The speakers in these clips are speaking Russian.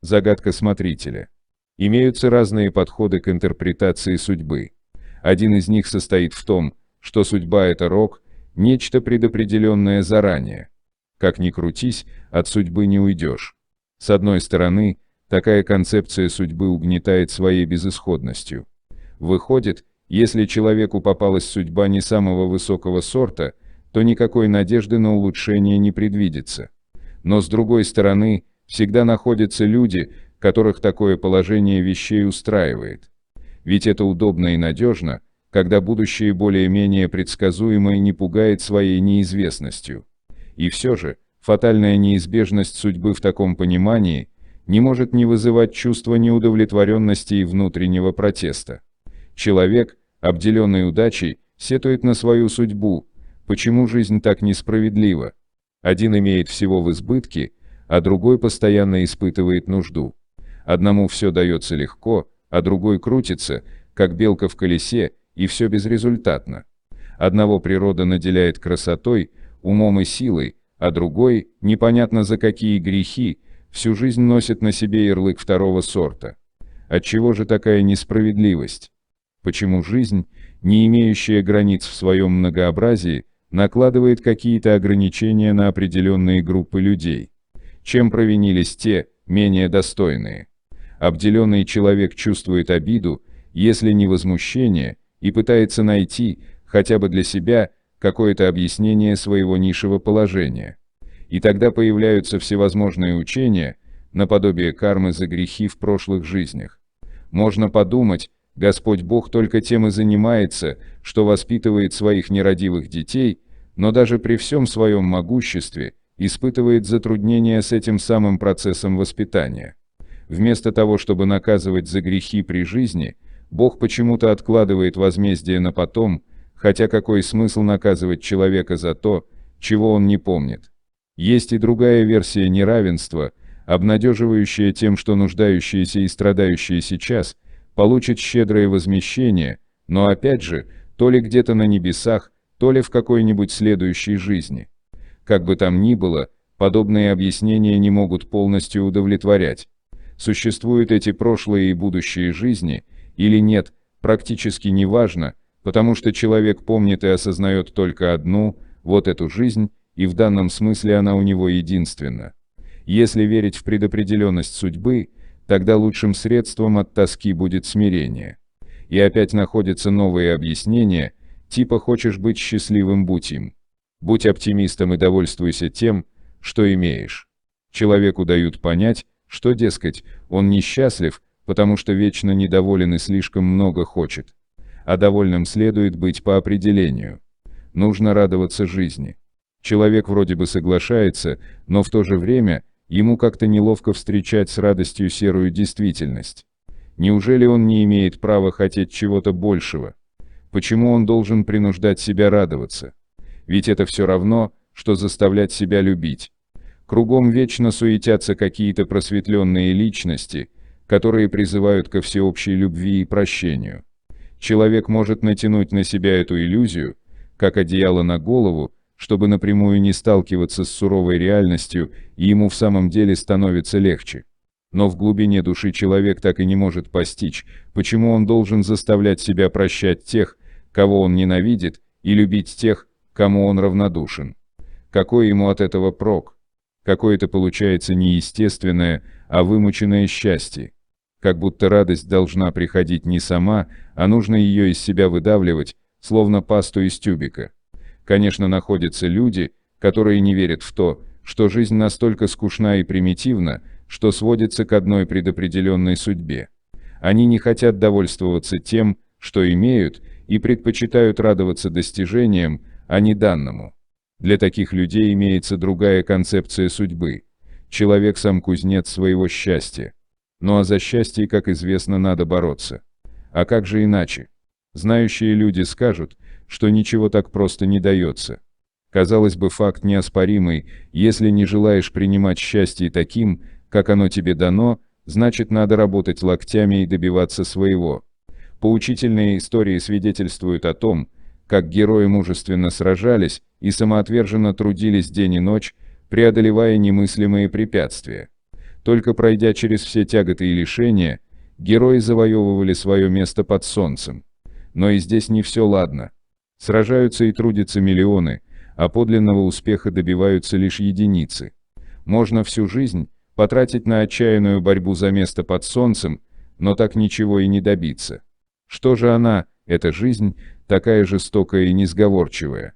Загадка смотрителя. Имеются разные подходы к интерпретации судьбы. Один из них состоит в том, что судьба – это рок, нечто предопределенное заранее. Как ни крутись, от судьбы не уйдешь. С одной стороны, такая концепция судьбы угнетает своей безысходностью. Выходит, если человеку попалась судьба не самого высокого сорта, то никакой надежды на улучшение не предвидится. Но с другой стороны, всегда находятся люди, которых такое положение вещей устраивает. Ведь это удобно и надежно, когда будущее более-менее предсказуемо и не пугает своей неизвестностью. И все же, фатальная неизбежность судьбы в таком понимании не может не вызывать чувства неудовлетворенности и внутреннего протеста. Человек, обделенный удачей, сетует на свою судьбу. Почему жизнь так несправедлива? Один имеет всего в избытке, а другой постоянно испытывает нужду. Одному все дается легко, а другой крутится, как белка в колесе, и все безрезультатно. Одного природа наделяет красотой, умом и силой, а другой, непонятно за какие грехи, всю жизнь носит на себе ярлык второго сорта. Отчего же такая несправедливость? Почему жизнь, не имеющая границ в своем многообразии, накладывает какие-то ограничения на определенные группы людей? Чем провинились те, менее достойные? Обделенный человек чувствует обиду, если не возмущение, и пытается найти, хотя бы для себя, какое-то объяснение своего низшего положения. И тогда появляются всевозможные учения, наподобие кармы за грехи в прошлых жизнях. Можно подумать, Господь Бог только тем и занимается, что воспитывает своих нерадивых детей, но даже при всем своем могуществе испытывает затруднения с этим самым процессом воспитания. Вместо того, чтобы наказывать за грехи при жизни, Бог почему-то откладывает возмездие на потом, хотя какой смысл наказывать человека за то, чего он не помнит? Есть и другая версия неравенства, обнадеживающая тем, что нуждающиеся и страдающие сейчас получат щедрое возмещение, но опять же, то ли где-то на небесах, то ли в какой-нибудь следующей жизни. Как бы там ни было, подобные объяснения не могут полностью удовлетворять. Существуют эти прошлые и будущие жизни или нет, практически неважно, потому что человек помнит и осознает только одну, вот эту жизнь, и в данном смысле она у него единственна. Если верить в предопределенность судьбы, тогда лучшим средством от тоски будет смирение. И опять находятся новые объяснения, типа «хочешь быть счастливым, будь им». Будь оптимистом и довольствуйся тем, что имеешь. Человеку дают понять, что, дескать, он несчастлив, потому что вечно недоволен и слишком много хочет. А довольным следует быть по определению. Нужно радоваться жизни. Человек вроде бы соглашается, но в то же время ему как-то неловко встречать с радостью серую действительность. Неужели он не имеет права хотеть чего-то большего? Почему он должен принуждать себя радоваться? Ведь это все равно, что заставлять себя любить. Кругом вечно суетятся какие-то просветленные личности, которые призывают ко всеобщей любви и прощению. Человек может натянуть на себя эту иллюзию, как одеяло на голову, чтобы напрямую не сталкиваться с суровой реальностью, и ему в самом деле становится легче. Но в глубине души человек так и не может постичь, почему он должен заставлять себя прощать тех, кого он ненавидит, и любить тех, кому он равнодушен. Какой ему от этого прок? Какое-то получается не естественное, а вымученное счастье. Как будто радость должна приходить не сама, а нужно ее из себя выдавливать, словно пасту из тюбика. Конечно, находятся люди, которые не верят в то, что жизнь настолько скучна и примитивна, что сводится к одной предопределенной судьбе. Они не хотят довольствоваться тем, что имеют, и предпочитают радоваться достижениям, а не данному. Для таких людей имеется другая концепция судьбы. Человек сам кузнец своего счастья. Ну а за счастье, как известно, надо бороться. А как же иначе? Знающие люди скажут, что ничего так просто не дается. Казалось бы, факт неоспоримый: если не желаешь принимать счастье таким, как оно тебе дано, значит надо работать локтями и добиваться своего. Поучительные истории свидетельствуют о том, как герои мужественно сражались и самоотверженно трудились день и ночь, преодолевая немыслимые препятствия. Только пройдя через все тяготы и лишения, герои завоевывали свое место под солнцем. Но и здесь не все ладно. Сражаются и трудятся миллионы, а подлинного успеха добиваются лишь единицы. Можно всю жизнь потратить на отчаянную борьбу за место под солнцем, но так ничего и не добиться. Что же она, эта жизнь, такая жестокая и несговорчивая?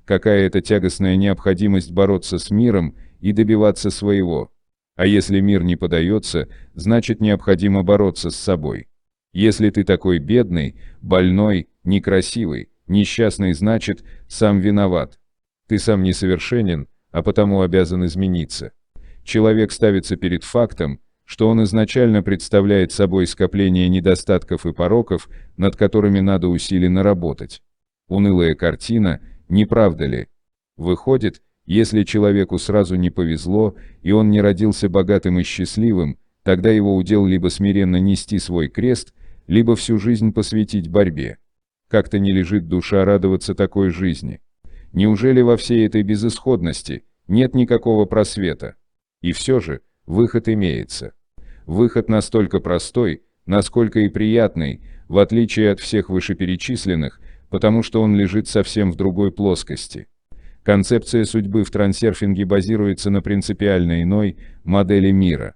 Какая это тягостная необходимость бороться с миром и добиваться своего? А если мир не подается, значит необходимо бороться с собой. Если ты такой бедный, больной, некрасивый, несчастный, значит, сам виноват. Ты сам несовершенен, а потому обязан измениться. Человек ставится перед фактом, что он изначально представляет собой скопление недостатков и пороков, над которыми надо усиленно работать. Унылая картина, не правда ли? Выходит, если человеку сразу не повезло, и он не родился богатым и счастливым, тогда его удел либо смиренно нести свой крест, либо всю жизнь посвятить борьбе. Как-то не лежит душа радоваться такой жизни. Неужели во всей этой безысходности нет никакого просвета? И все же, выход имеется. Выход настолько простой, насколько и приятный, в отличие от всех вышеперечисленных, потому что он лежит совсем в другой плоскости. Концепция судьбы в трансерфинге базируется на принципиально иной модели мира.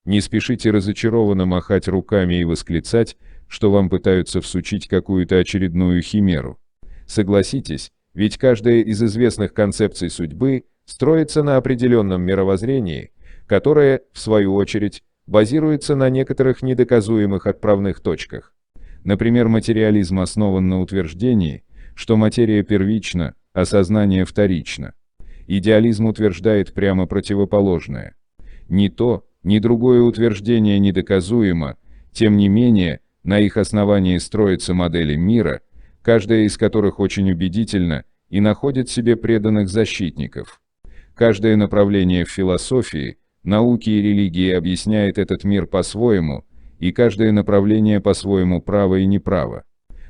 Не спешите разочарованно махать руками и восклицать, что вам пытаются всучить какую-то очередную химеру. Согласитесь, ведь каждая из известных концепций судьбы строится на определенном мировоззрении, которое, в свою очередь, базируется на некоторых недоказуемых отправных точках. Например, материализм основан на утверждении, что материя первична, а сознание вторично. Идеализм утверждает прямо противоположное. Ни то, ни другое утверждение недоказуемо, тем не менее, на их основании строятся модели мира, каждая из которых очень убедительна и находит себе преданных защитников. Каждое направление в философии, науке и религии объясняет этот мир по-своему, и каждое направление по-своему право и неправо.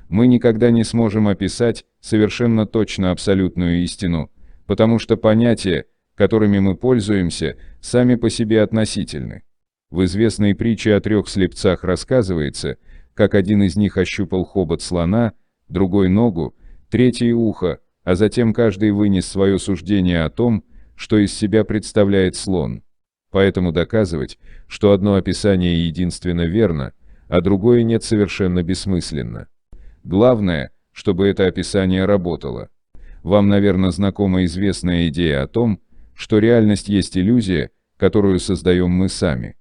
Мы никогда не сможем описать совершенно точно абсолютную истину, потому что понятия, которыми мы пользуемся, сами по себе относительны. В известной притче о 3 слепцах рассказывается, как один из них ощупал хобот слона, другой ногу, третий ухо, а затем каждый вынес свое суждение о том, что из себя представляет слон. Поэтому доказывать, что одно описание единственно верно, а другое нет, совершенно бессмысленно. Главное, чтобы это описание работало. Вам, наверное, знакома известная идея о том, что реальность есть иллюзия, которую создаем мы сами.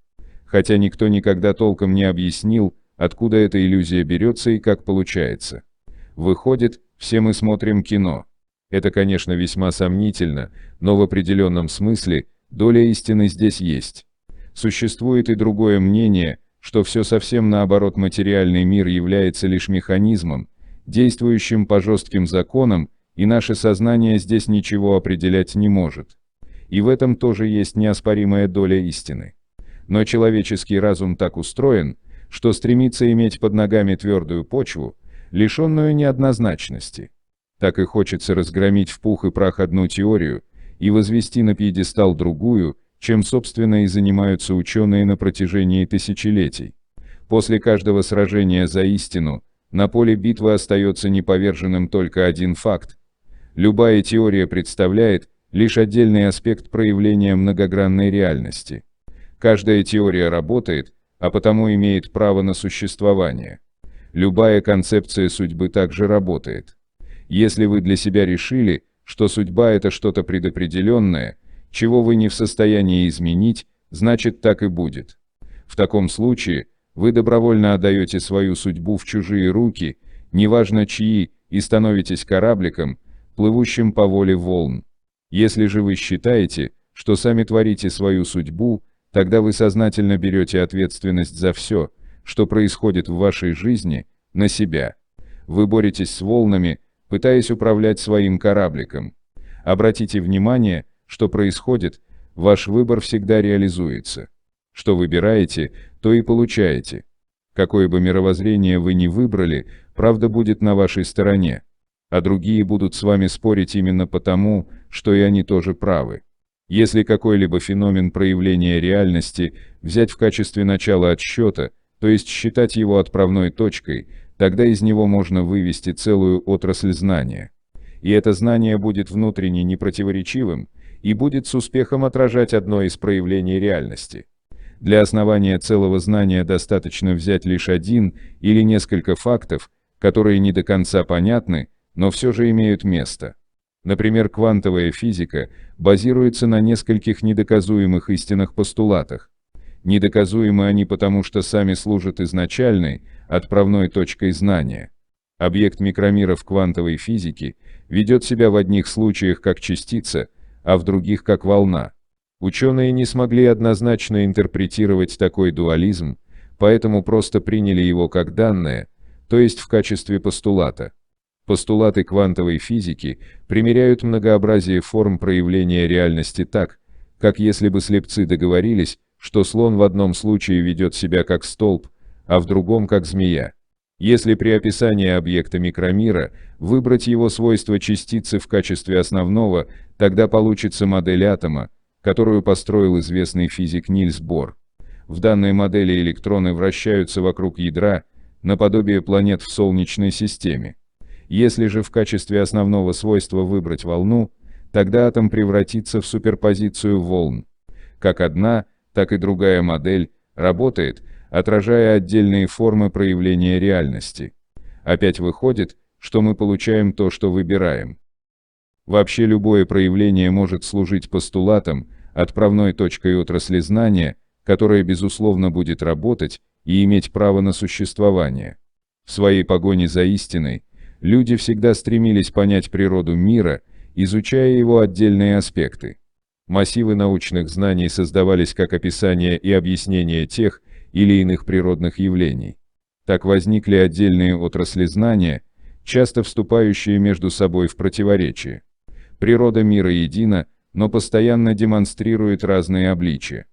Хотя никто никогда толком не объяснил, откуда эта иллюзия берется и как получается. Выходит, все мы смотрим кино. Это, конечно, весьма сомнительно, но в определенном смысле доля истины здесь есть. Существует и другое мнение, что все совсем наоборот, материальный мир является лишь механизмом, действующим по жестким законам, и наше сознание здесь ничего определять не может. И в этом тоже есть неоспоримая доля истины. Но человеческий разум так устроен, что стремится иметь под ногами твердую почву, лишенную неоднозначности. Так и хочется разгромить в пух и прах одну теорию и возвести на пьедестал другую, чем, собственно, и занимаются ученые на протяжении тысячелетий. После каждого сражения за истину на поле битвы остается неповерженным только один факт. Любая теория представляет лишь отдельный аспект проявления многогранной реальности. Каждая теория работает, а потому имеет право на существование. Любая концепция судьбы также работает. Если вы для себя решили, что судьба – это что-то предопределенное, чего вы не в состоянии изменить, значит так и будет. В таком случае вы добровольно отдаете свою судьбу в чужие руки, неважно чьи, и становитесь корабликом, плывущим по воле волн. Если же вы считаете, что сами творите свою судьбу, тогда вы сознательно берете ответственность за все, что происходит в вашей жизни, на себя. Вы боретесь с волнами, пытаясь управлять своим корабликом. Обратите внимание, что происходит, ваш выбор всегда реализуется. Что выбираете, то и получаете. Какое бы мировоззрение вы ни выбрали, правда будет на вашей стороне, а другие будут с вами спорить именно потому, что и они тоже правы. Если какой-либо феномен проявления реальности взять в качестве начала отсчета, то есть считать его отправной точкой, тогда из него можно вывести целую отрасль знания. И это знание будет внутренне непротиворечивым и будет с успехом отражать одно из проявлений реальности. Для основания целого знания достаточно взять лишь один или несколько фактов, которые не до конца понятны, но все же имеют место. Например, квантовая физика базируется на нескольких недоказуемых истинных постулатах. Недоказуемы они потому, что сами служат изначальной, отправной точкой знания. Объект микромира в квантовой физике ведет себя в одних случаях как частица, а в других как волна. Ученые не смогли однозначно интерпретировать такой дуализм, поэтому просто приняли его как данное, то есть в качестве постулата. Постулаты квантовой физики примеряют многообразие форм проявления реальности так, как если бы слепцы договорились, что слон в одном случае ведет себя как столб, а в другом как змея. Если при описании объекта микромира выбрать его свойства частицы в качестве основного, тогда получится модель атома, которую построил известный физик Нильс Бор. В данной модели электроны вращаются вокруг ядра, наподобие планет в Солнечной системе. Если же в качестве основного свойства выбрать волну, тогда атом превратится в суперпозицию волн. Как одна, так и другая модель работает, отражая отдельные формы проявления реальности. Опять выходит, что мы получаем то, что выбираем. Вообще любое проявление может служить постулатом, отправной точкой отрасли знания, которая безусловно будет работать и иметь право на существование. В своей погоне за истиной люди всегда стремились понять природу мира, изучая его отдельные аспекты. Массивы научных знаний создавались как описание и объяснение тех или иных природных явлений. Так возникли отдельные отрасли знания, часто вступающие между собой в противоречие. Природа мира едина, но постоянно демонстрирует разные обличия.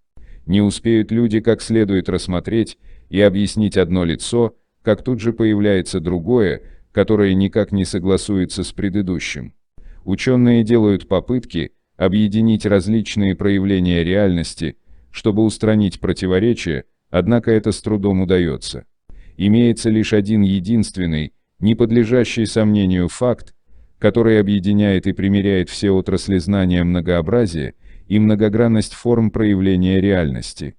Не успеют люди как следует рассмотреть и объяснить одно лицо, как тут же появляется другое, которое никак не согласуется с предыдущим. Ученые делают попытки объединить различные проявления реальности, чтобы устранить противоречия, однако это с трудом удается. Имеется лишь один единственный, не подлежащий сомнению факт, который объединяет и примиряет все отрасли знания многообразия и многогранность форм проявления реальности.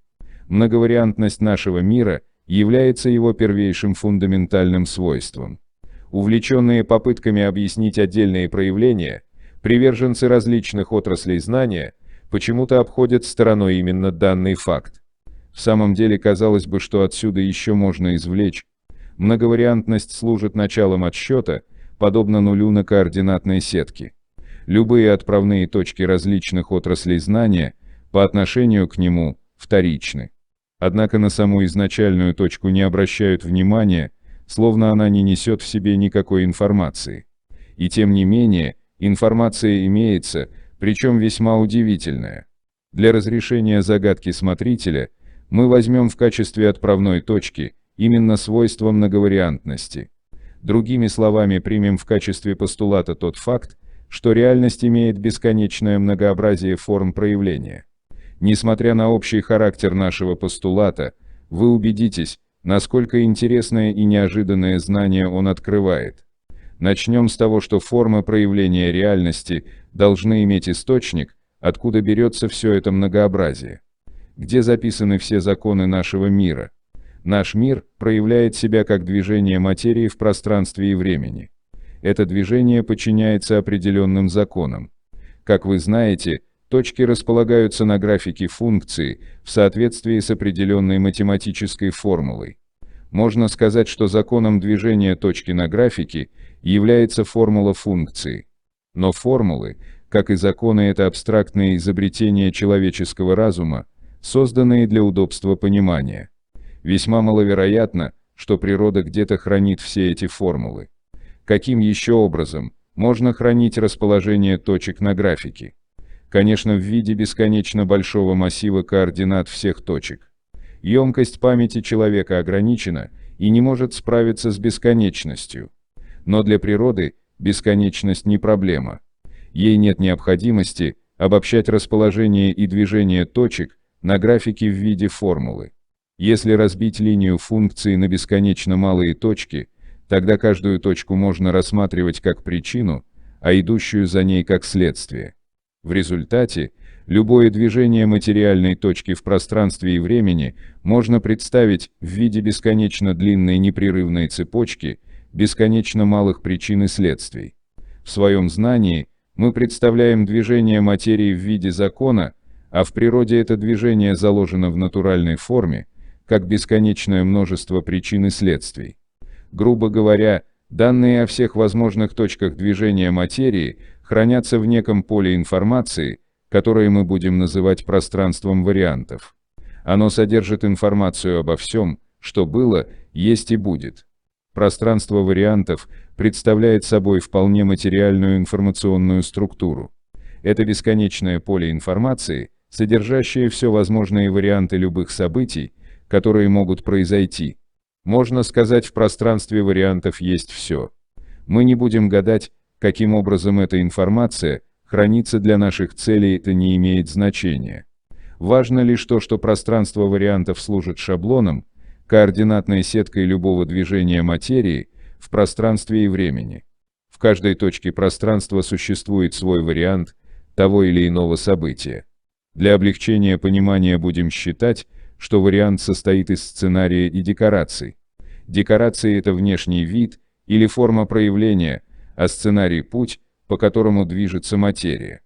Многовариантность нашего мира является его первейшим фундаментальным свойством. Увлеченные попытками объяснить отдельные проявления, приверженцы различных отраслей знания почему-то обходят стороной именно данный факт. В самом деле, казалось бы, что отсюда еще можно извлечь. Многовариантность служит началом отсчета, подобно нулю на координатной сетке. Любые отправные точки различных отраслей знания по отношению к нему вторичны. Однако на саму изначальную точку не обращают внимания, словно она не несет в себе никакой информации. И тем не менее, информация имеется, причем весьма удивительная. Для разрешения загадки смотрителя мы возьмем в качестве отправной точки именно свойство многовариантности. Другими словами, примем в качестве постулата тот факт, что реальность имеет бесконечное многообразие форм проявления. Несмотря на общий характер нашего постулата, вы убедитесь, насколько интересное и неожиданное знание он открывает. Начнем с того, что формы проявления реальности должны иметь источник, откуда берется все это многообразие. Где записаны все законы нашего мира? Наш мир проявляет себя как движение материи в пространстве и времени. Это движение подчиняется определенным законам. Как вы знаете, точки располагаются на графике функции в соответствии с определенной математической формулой. Можно сказать, что законом движения точки на графике является формула функции. Но формулы, как и законы, это абстрактные изобретения человеческого разума, созданные для удобства понимания. Весьма маловероятно, что природа где-то хранит все эти формулы. Каким еще образом можно хранить расположение точек на графике? Конечно, в виде бесконечно большого массива координат всех точек. Емкость памяти человека ограничена и не может справиться с бесконечностью. Но для природы бесконечность не проблема. Ей нет необходимости обобщать расположение и движение точек на графике в виде формулы. Если разбить линию функции на бесконечно малые точки, тогда каждую точку можно рассматривать как причину, а идущую за ней как следствие. В результате, любое движение материальной точки в пространстве и времени можно представить в виде бесконечно длинной непрерывной цепочки, бесконечно малых причин и следствий. В своем знании мы представляем движение материи в виде закона, а в природе это движение заложено в натуральной форме, как бесконечное множество причин и следствий. Грубо говоря, данные о всех возможных точках движения материи хранятся в неком поле информации, которое мы будем называть пространством вариантов. Оно содержит информацию обо всем, что было, есть и будет. Пространство вариантов представляет собой вполне материальную информационную структуру. Это бесконечное поле информации, содержащее все возможные варианты любых событий, которые могут произойти. Можно сказать, в пространстве вариантов есть все. Мы не будем гадать, каким образом эта информация хранится для наших целей, это не имеет значения. Важно лишь то, что пространство вариантов служит шаблоном, координатной сеткой любого движения материи в пространстве и времени. В каждой точке пространства существует свой вариант того или иного события. Для облегчения понимания будем считать, что вариант состоит из сценария и декораций. Декорации – это внешний вид или форма проявления, а сценарий – путь, по которому движется материя.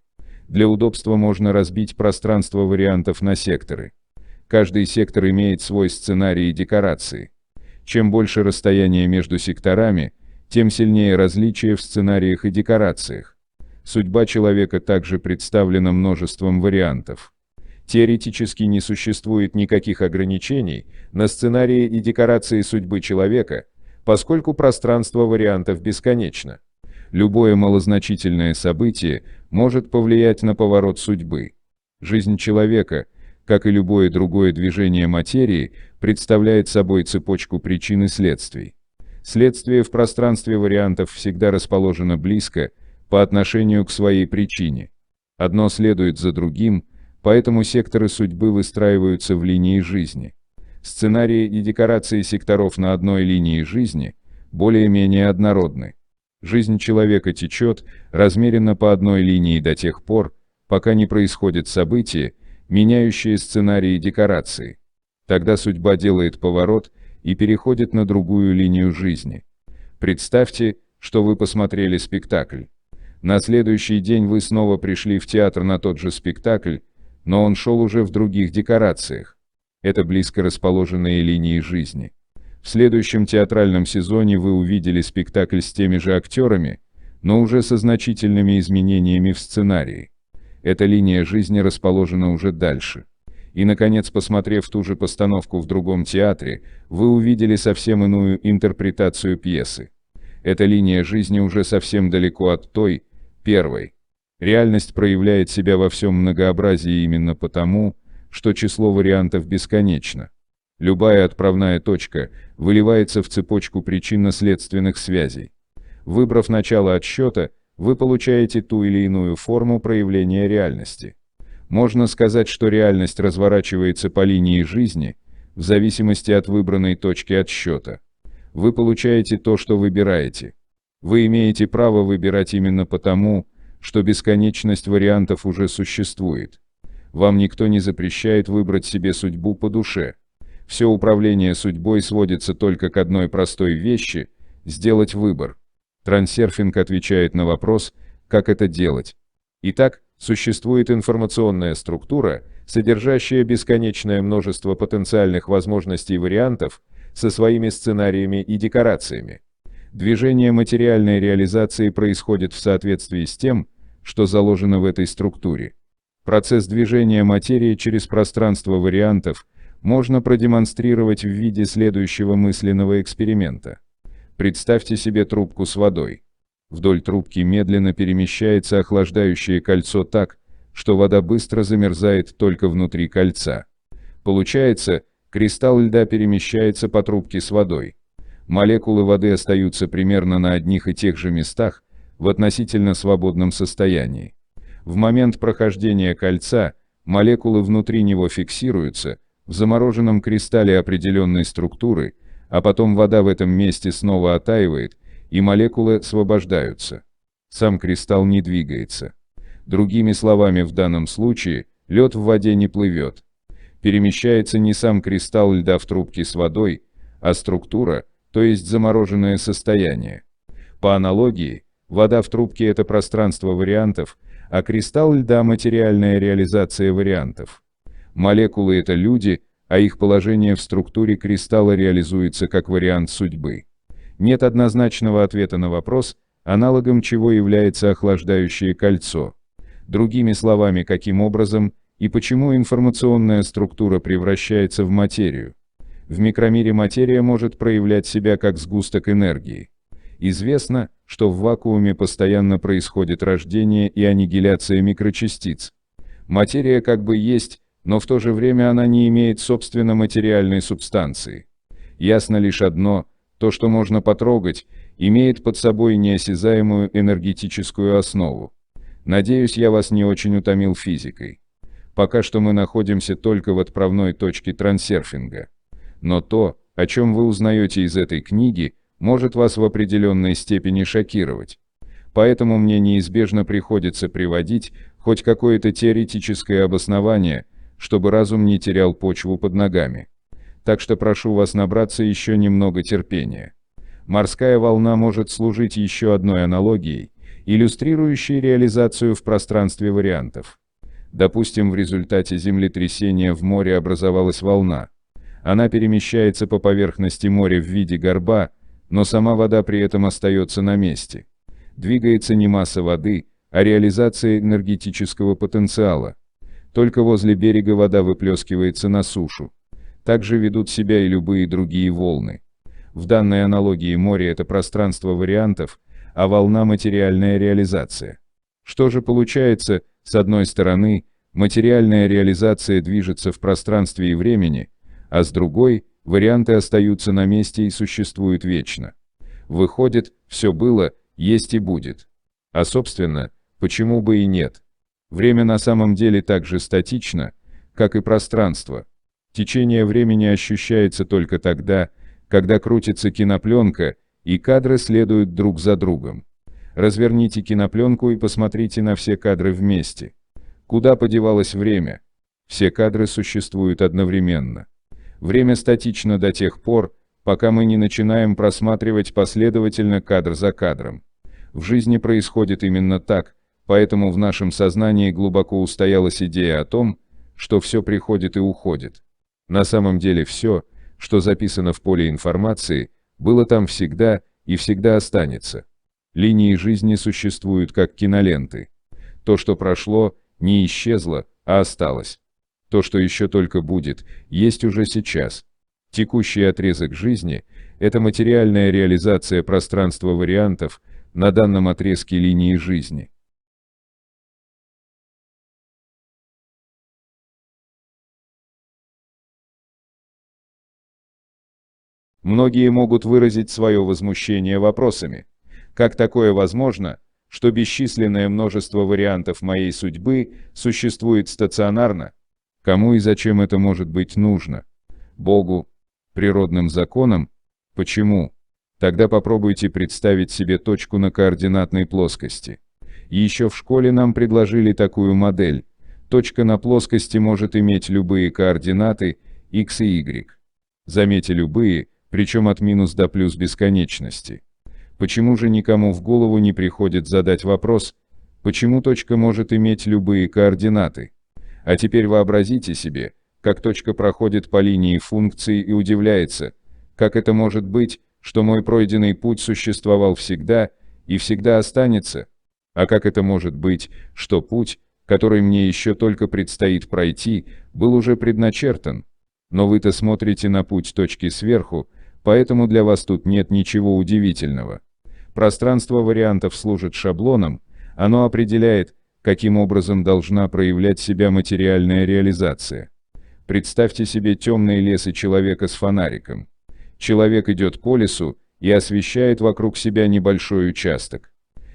Для удобства можно разбить пространство вариантов на секторы. Каждый сектор имеет свой сценарий и декорации. Чем больше расстояние между секторами, тем сильнее различия в сценариях и декорациях. Судьба человека также представлена множеством вариантов. Теоретически не существует никаких ограничений на сценарии и декорации судьбы человека, поскольку пространство вариантов бесконечно. Любое малозначительное событие может повлиять на поворот судьбы. Жизнь человека, как и любое другое движение материи, представляет собой цепочку причин и следствий. Следствие в пространстве вариантов всегда расположено близко по отношению к своей причине. Одно следует за другим, поэтому секторы судьбы выстраиваются в линии жизни. Сценарии и декорации секторов на одной линии жизни более-менее однородны. Жизнь человека течет размеренно по одной линии до тех пор, пока не происходит событие, меняющее сценарии и декорации. Тогда судьба делает поворот и переходит на другую линию жизни. Представьте, что вы посмотрели спектакль. На следующий день вы снова пришли в театр на тот же спектакль, но он шел уже в других декорациях. Это близко расположенные линии жизни. В следующем театральном сезоне вы увидели спектакль с теми же актерами, но уже со значительными изменениями в сценарии. Эта линия жизни расположена уже дальше. И, наконец, посмотрев ту же постановку в другом театре, вы увидели совсем иную интерпретацию пьесы. Эта линия жизни уже совсем далеко от той, первой. Реальность проявляет себя во всем многообразии именно потому, что число вариантов бесконечно. Любая отправная точка выливается в цепочку причинно-следственных связей. Выбрав начало отсчета, вы получаете ту или иную форму проявления реальности. Можно сказать, что реальность разворачивается по линии жизни в зависимости от выбранной точки отсчета. Вы получаете то, что выбираете. Вы имеете право выбирать именно потому, что бесконечность вариантов уже существует. Вам никто не запрещает выбрать себе судьбу по душе. Все управление судьбой сводится только к одной простой вещи – сделать выбор. Трансерфинг отвечает на вопрос, как это делать. Итак, существует информационная структура, содержащая бесконечное множество потенциальных возможностей вариантов со своими сценариями и декорациями. Движение материальной реализации происходит в соответствии с тем, что заложено в этой структуре. Процесс движения материи через пространство вариантов можно продемонстрировать в виде следующего мысленного эксперимента. Представьте себе трубку с водой. Вдоль трубки медленно перемещается охлаждающее кольцо так, что вода быстро замерзает только внутри кольца. Получается, кристалл льда перемещается по трубке с водой. Молекулы воды остаются примерно на одних и тех же местах в относительно свободном состоянии. В момент прохождения кольца молекулы внутри него фиксируются в замороженном кристалле определенной структуры, а потом вода в этом месте снова оттаивает, и молекулы освобождаются. Сам кристалл не двигается. Другими словами, в данном случае лед в воде не плывет. Перемещается не сам кристалл льда в трубке с водой, а структура, то есть замороженное состояние. По аналогии, вода в трубке – это пространство вариантов, а кристалл льда – материальная реализация вариантов. Молекулы – это люди, а их положение в структуре кристалла реализуется как вариант судьбы. Нет однозначного ответа на вопрос, аналогом чего является охлаждающее кольцо. Другими словами, каким образом и почему информационная структура превращается в материю. В микромире материя может проявлять себя как сгусток энергии. Известно, что в вакууме постоянно происходит рождение и аннигиляция микрочастиц. Материя как бы есть, но в то же время она не имеет собственно материальной субстанции. Ясно лишь одно: то, что можно потрогать, имеет под собой неосязаемую энергетическую основу. Надеюсь, я вас не очень утомил физикой. Пока что мы находимся только в отправной точке трансерфинга. Но то, о чем вы узнаете из этой книги, может вас в определенной степени шокировать. Поэтому мне неизбежно приходится приводить хоть какое-то теоретическое обоснование, чтобы разум не терял почву под ногами. Так что прошу вас набраться еще немного терпения. Морская волна может служить еще одной аналогией, иллюстрирующей реализацию в пространстве вариантов. Допустим, в результате землетрясения в море образовалась волна. Она перемещается по поверхности моря в виде горба, но сама вода при этом остается на месте. Двигается не масса воды, а реализация энергетического потенциала. Только возле берега вода выплескивается на сушу. Так же ведут себя и любые другие волны. В данной аналогии море – это пространство вариантов, а волна – материальная реализация. Что же получается? С одной стороны, материальная реализация движется в пространстве и времени, а с другой, варианты остаются на месте и существуют вечно. Выходит, все было, есть и будет. А собственно, почему бы и нет? Время на самом деле так же статично, как и пространство. Течение времени ощущается только тогда, когда крутится кинопленка, и кадры следуют друг за другом. Разверните кинопленку и посмотрите на все кадры вместе. Куда подевалось время? Все кадры существуют одновременно. Время статично до тех пор, пока мы не начинаем просматривать последовательно кадр за кадром. В жизни происходит именно так, поэтому в нашем сознании глубоко устоялась идея о том, что все приходит и уходит. На самом деле все, что записано в поле информации, было там всегда и всегда останется. Линии жизни существуют как киноленты. То, что прошло, не исчезло, а осталось. То, что еще только будет, есть уже сейчас. Текущий отрезок жизни – это материальная реализация пространства вариантов на данном отрезке линии жизни. Многие могут выразить свое возмущение вопросами. Как такое возможно, что бесчисленное множество вариантов моей судьбы существует стационарно? Кому и зачем это может быть нужно? Богу? Природным законам? Почему? Тогда попробуйте представить себе точку на координатной плоскости. Еще в школе нам предложили такую модель. Точка на плоскости может иметь любые координаты x и y. Заметьте, любые, причем от минус до плюс бесконечности. Почему же никому в голову не приходит задать вопрос, почему точка может иметь любые координаты? А теперь вообразите себе, как точка проходит по линии функции и удивляется, как это может быть, что мой пройденный путь существовал всегда и всегда останется? А как это может быть, что путь, который мне еще только предстоит пройти, был уже предначертан? Но вы-то смотрите на путь точки сверху, поэтому для вас тут нет ничего удивительного. Пространство вариантов служит шаблоном, оно определяет, каким образом должна проявлять себя материальная реализация. Представьте себе темный лес и человека с фонариком. Человек идет по лесу и освещает вокруг себя небольшой участок.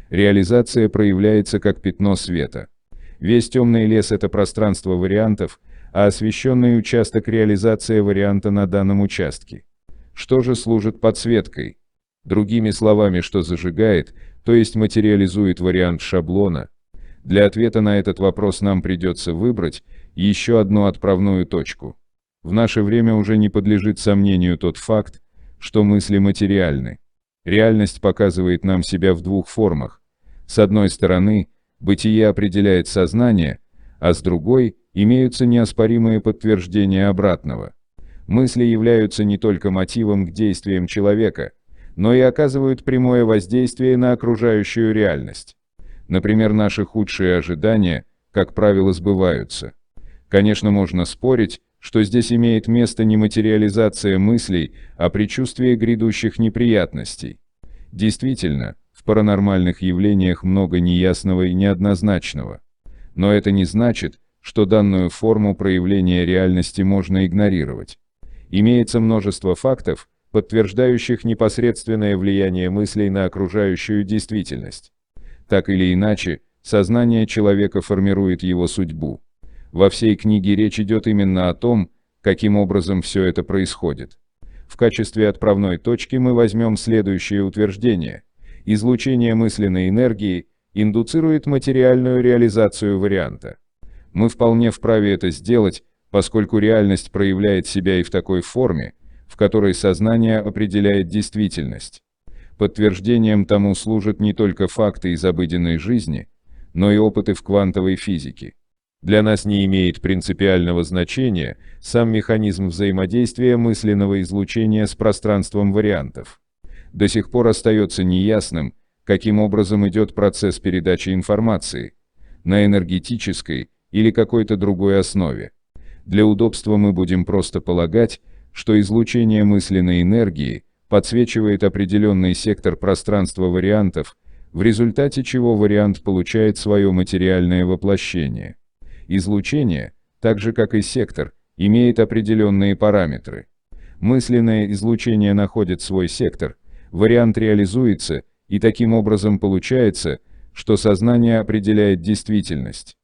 Реализация проявляется как пятно света. Весь темный лес — это пространство вариантов, а освещенный участок — реализация варианта на данном участке. Что же служит подсветкой? Другими словами, что зажигает, то есть материализует вариант шаблона? Для ответа на этот вопрос нам придется выбрать еще одну отправную точку. В наше время уже не подлежит сомнению тот факт, что мысли материальны. Реальность показывает нам себя в двух формах. С одной стороны, бытие определяет сознание, а с другой имеются неоспоримые подтверждения обратного. Мысли являются не только мотивом к действиям человека, но и оказывают прямое воздействие на окружающую реальность. Например, наши худшие ожидания, как правило, сбываются. Конечно, можно спорить, что здесь имеет место не материализация мыслей, а предчувствие грядущих неприятностей. Действительно, в паранормальных явлениях много неясного и неоднозначного. Но это не значит, что данную форму проявления реальности можно игнорировать. Имеется множество фактов, подтверждающих непосредственное влияние мыслей на окружающую действительность. Так или иначе, сознание человека формирует его судьбу. Во всей книге речь идет именно о том, каким образом все это происходит. В качестве отправной точки мы возьмем следующее утверждение. Излучение мысленной энергии индуцирует материальную реализацию варианта. Мы вполне вправе это сделать, поскольку реальность проявляет себя и в такой форме, в которой сознание определяет действительность. Подтверждением тому служат не только факты из обыденной жизни, но и опыты в квантовой физике. Для нас не имеет принципиального значения сам механизм взаимодействия мысленного излучения с пространством вариантов. До сих пор остается неясным, каким образом идет процесс передачи информации, на энергетической или какой-то другой основе. Для удобства мы будем просто полагать, что излучение мысленной энергии подсвечивает определенный сектор пространства вариантов, в результате чего вариант получает свое материальное воплощение. Излучение, так же как и сектор, имеет определенные параметры. Мысленное излучение находит свой сектор, вариант реализуется, и таким образом получается, что сознание определяет действительность.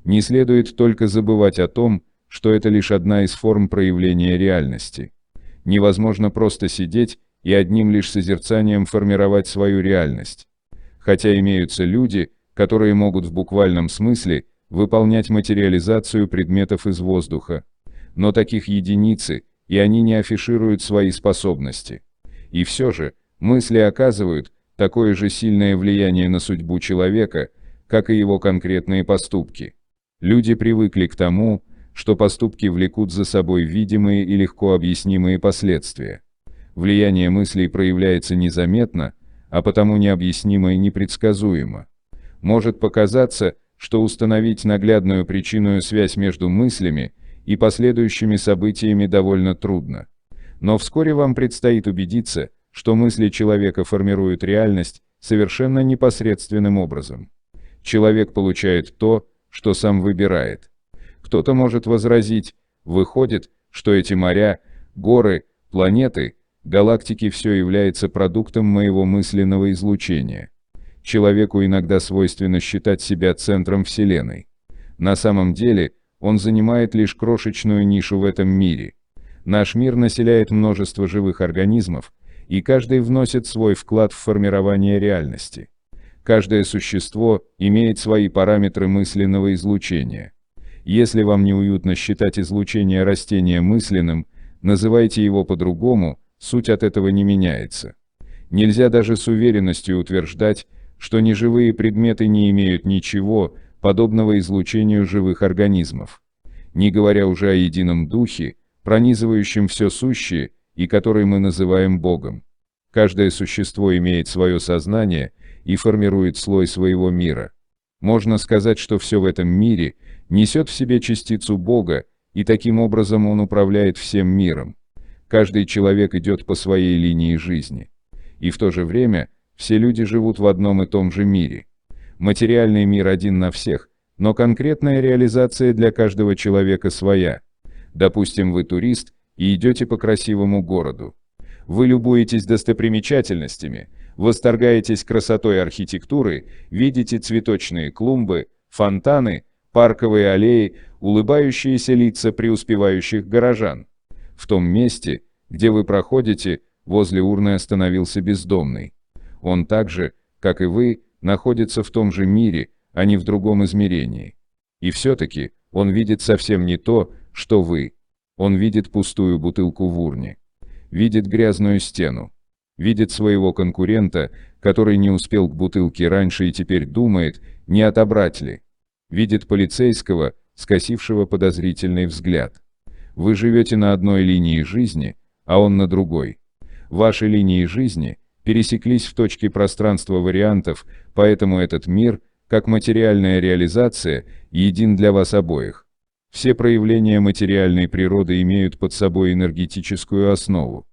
Не следует только забывать о том, что это лишь одна из форм проявления реальности. Невозможно просто сидеть и одним лишь созерцанием формировать свою реальность. Хотя имеются люди, которые могут в буквальном смысле выполнять материализацию предметов из воздуха. Но таких единицы, и они не афишируют свои способности. И все же, мысли оказывают такое же сильное влияние на судьбу человека, как и его конкретные поступки. Люди привыкли к тому, что поступки влекут за собой видимые и легко объяснимые последствия. Влияние мыслей проявляется незаметно, а потому необъяснимо и непредсказуемо. Может показаться, что установить наглядную причинную связь между мыслями и последующими событиями довольно трудно. Но вскоре вам предстоит убедиться, что мысли человека формируют реальность совершенно непосредственным образом. Человек получает то, что сам выбирает. Кто-то может возразить, выходит, что эти моря, горы, планеты, галактики все является продуктом моего мысленного излучения. Человеку иногда свойственно считать себя центром Вселенной. На самом деле, он занимает лишь крошечную нишу в этом мире. Наш мир населяет множество живых организмов, и каждый вносит свой вклад в формирование реальности. Каждое существо имеет свои параметры мысленного излучения. Если вам неуютно считать излучение растения мысленным, называйте его по-другому, суть от этого не меняется. Нельзя даже с уверенностью утверждать, что неживые предметы не имеют ничего, подобного излучению живых организмов. Не говоря уже о едином духе, пронизывающем все сущее, и который мы называем Богом. Каждое существо имеет свое сознание и формирует слой своего мира. Можно сказать, что все в этом мире несет в себе частицу Бога, и таким образом он управляет всем миром. Каждый человек идет по своей линии жизни. И в то же время все люди живут в одном и том же мире. Материальный мир один на всех, но конкретная реализация для каждого человека своя. Допустим, вы турист и идете по красивому городу. Вы любуетесь достопримечательностями, восторгаетесь красотой архитектуры, видите цветочные клумбы, фонтаны, парковые аллеи, улыбающиеся лица преуспевающих горожан. В том месте, где вы проходите, возле урны остановился бездомный. Он так же, как и вы, находится в том же мире, а не в другом измерении. И все-таки он видит совсем не то, что вы. Он видит пустую бутылку в урне. Видит грязную стену. Видит своего конкурента, который не успел к бутылке раньше и теперь думает, не отобрать ли. Видит полицейского, скосившего подозрительный взгляд. Вы живете на одной линии жизни, а он на другой. Ваши линии жизни пересеклись в точке пространства вариантов, поэтому этот мир, как материальная реализация, един для вас обоих. Все проявления материальной природы имеют под собой энергетическую основу.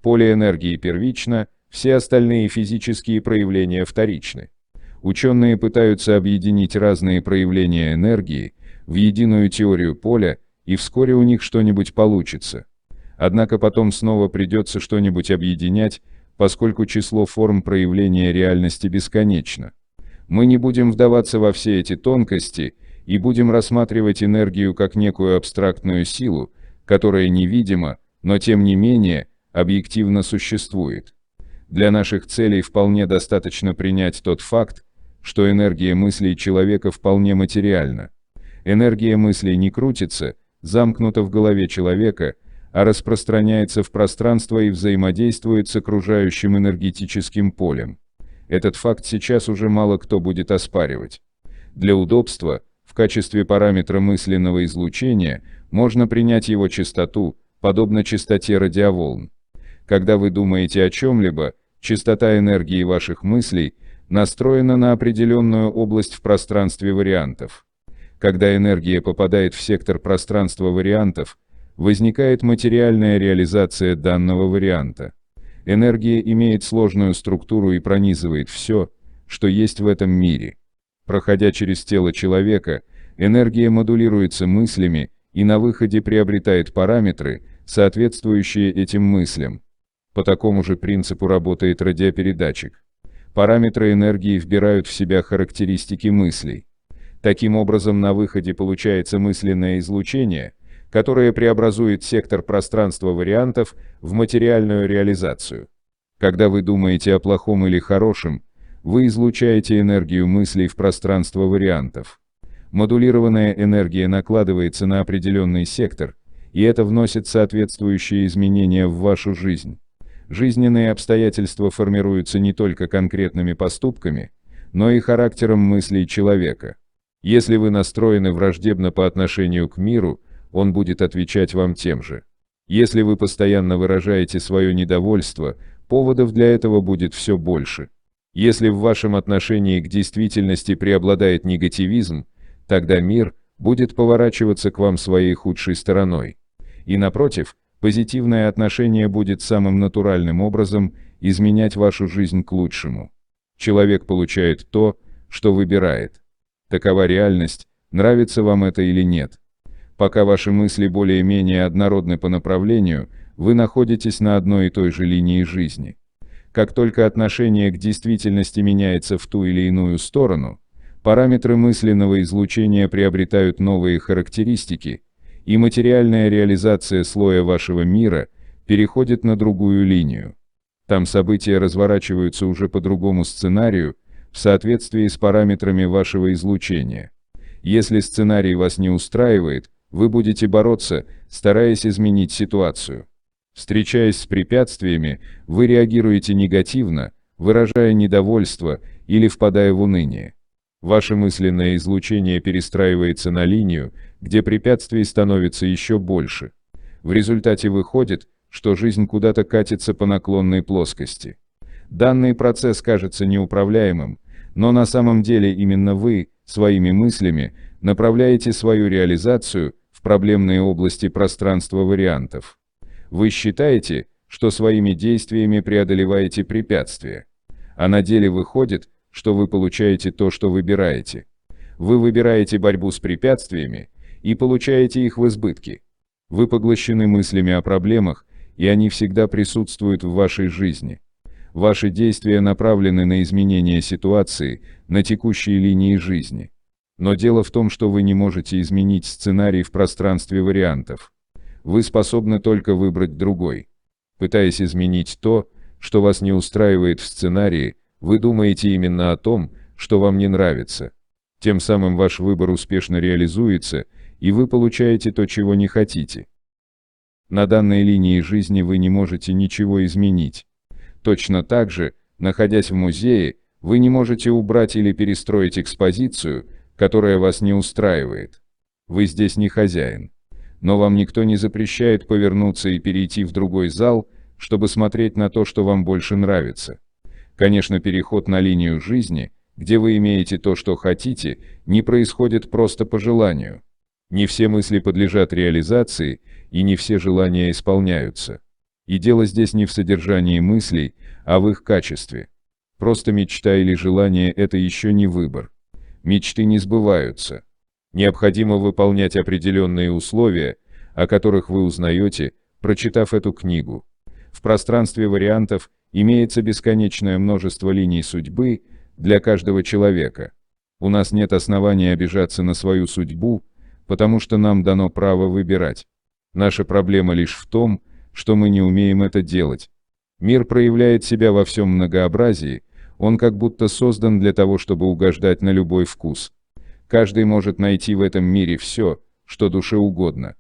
Поле энергии первично, все остальные физические проявления вторичны. Ученые пытаются объединить разные проявления энергии в единую теорию поля, и вскоре у них что-нибудь получится. Однако потом снова придется что-нибудь объединять, поскольку число форм проявления реальности бесконечно. Мы не будем вдаваться во все эти тонкости и будем рассматривать энергию как некую абстрактную силу, которая невидима, но тем не менее объективно существует. Для наших целей вполне достаточно принять тот факт, что энергия мыслей человека вполне материальна. Энергия мыслей не крутится, замкнута в голове человека, а распространяется в пространство и взаимодействует с окружающим энергетическим полем. Этот факт сейчас уже мало кто будет оспаривать. Для удобства, в качестве параметра мысленного излучения, можно принять его частоту, подобно частоте радиоволн. Когда вы думаете о чем-либо, частота энергии ваших мыслей настроена на определенную область в пространстве вариантов. Когда энергия попадает в сектор пространства вариантов, возникает материальная реализация данного варианта. Энергия имеет сложную структуру и пронизывает все, что есть в этом мире. Проходя через тело человека, энергия модулируется мыслями и на выходе приобретает параметры, соответствующие этим мыслям. По такому же принципу работает радиопередатчик. Параметры энергии вбирают в себя характеристики мыслей. Таким образом, на выходе получается мысленное излучение, которое преобразует сектор пространства вариантов в материальную реализацию. Когда вы думаете о плохом или хорошем, вы излучаете энергию мыслей в пространство вариантов. Модулированная энергия накладывается на определенный сектор, и это вносит соответствующие изменения в вашу жизнь. Жизненные обстоятельства формируются не только конкретными поступками, но и характером мыслей человека. Если вы настроены враждебно по отношению к миру, он будет отвечать вам тем же. Если вы постоянно выражаете свое недовольство, поводов для этого будет все больше. Если в вашем отношении к действительности преобладает негативизм, тогда мир будет поворачиваться к вам своей худшей стороной. И напротив, позитивное отношение будет самым натуральным образом изменять вашу жизнь к лучшему. Человек получает то, что выбирает. Такова реальность, нравится вам это или нет. Пока ваши мысли более-менее однородны по направлению, вы находитесь на одной и той же линии жизни. Как только отношение к действительности меняется в ту или иную сторону, параметры мысленного излучения приобретают новые характеристики, и материальная реализация слоя вашего мира переходит на другую линию. Там события разворачиваются уже по другому сценарию, в соответствии с параметрами вашего излучения. Если сценарий вас не устраивает, вы будете бороться, стараясь изменить ситуацию. Встречаясь с препятствиями, вы реагируете негативно, выражая недовольство или впадая в уныние. Ваше мысленное излучение перестраивается на линию, где препятствий становится еще больше. В результате выходит, что жизнь куда-то катится по наклонной плоскости. Данный процесс кажется неуправляемым, но на самом деле именно вы, своими мыслями, направляете свою реализацию в проблемные области пространства вариантов. Вы считаете, что своими действиями преодолеваете препятствия, а на деле выходит, что вы получаете то, что выбираете. Вы выбираете борьбу с препятствиями и получаете их в избытке. Вы поглощены мыслями о проблемах, и они всегда присутствуют в вашей жизни. Ваши действия направлены на изменение ситуации на текущей линии жизни. Но дело в том, что вы не можете изменить сценарий в пространстве вариантов. Вы способны только выбрать другой. Пытаясь изменить то, что вас не устраивает в сценарии, вы думаете именно о том, что вам не нравится. Тем самым ваш выбор успешно реализуется, и вы получаете то, чего не хотите. На данной линии жизни вы не можете ничего изменить. Точно так же, находясь в музее, вы не можете убрать или перестроить экспозицию, которая вас не устраивает. Вы здесь не хозяин. Но вам никто не запрещает повернуться и перейти в другой зал, чтобы смотреть на то, что вам больше нравится. Конечно, переход на линию жизни, где вы имеете то, что хотите, не происходит просто по желанию. Не все мысли подлежат реализации, и не все желания исполняются. И дело здесь не в содержании мыслей, а в их качестве. Просто мечта или желание – это еще не выбор. Мечты не сбываются. Необходимо выполнять определенные условия, о которых вы узнаете, прочитав эту книгу. В пространстве вариантов имеется бесконечное множество линий судьбы для каждого человека. У нас нет основания обижаться на свою судьбу, потому что нам дано право выбирать. Наша проблема лишь в том, что мы не умеем это делать. Мир проявляет себя во всем многообразии, он как будто создан для того, чтобы угождать на любой вкус. Каждый может найти в этом мире все, что душе угодно.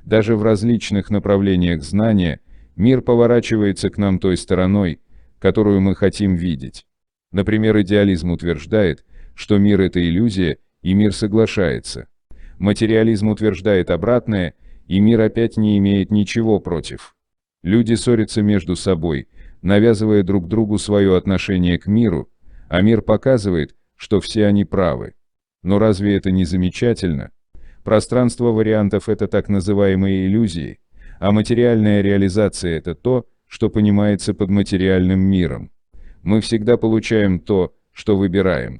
Даже в различных направлениях знания мир поворачивается к нам той стороной, которую мы хотим видеть. Например, идеализм утверждает, что мир – это иллюзия, и мир соглашается. Материализм утверждает обратное, и мир опять не имеет ничего против. Люди ссорятся между собой, навязывая друг другу свое отношение к миру, а мир показывает, что все они правы. Но разве это не замечательно? Пространство вариантов – это так называемые иллюзии, а материальная реализация – это то, что понимается под материальным миром. Мы всегда получаем то, что выбираем.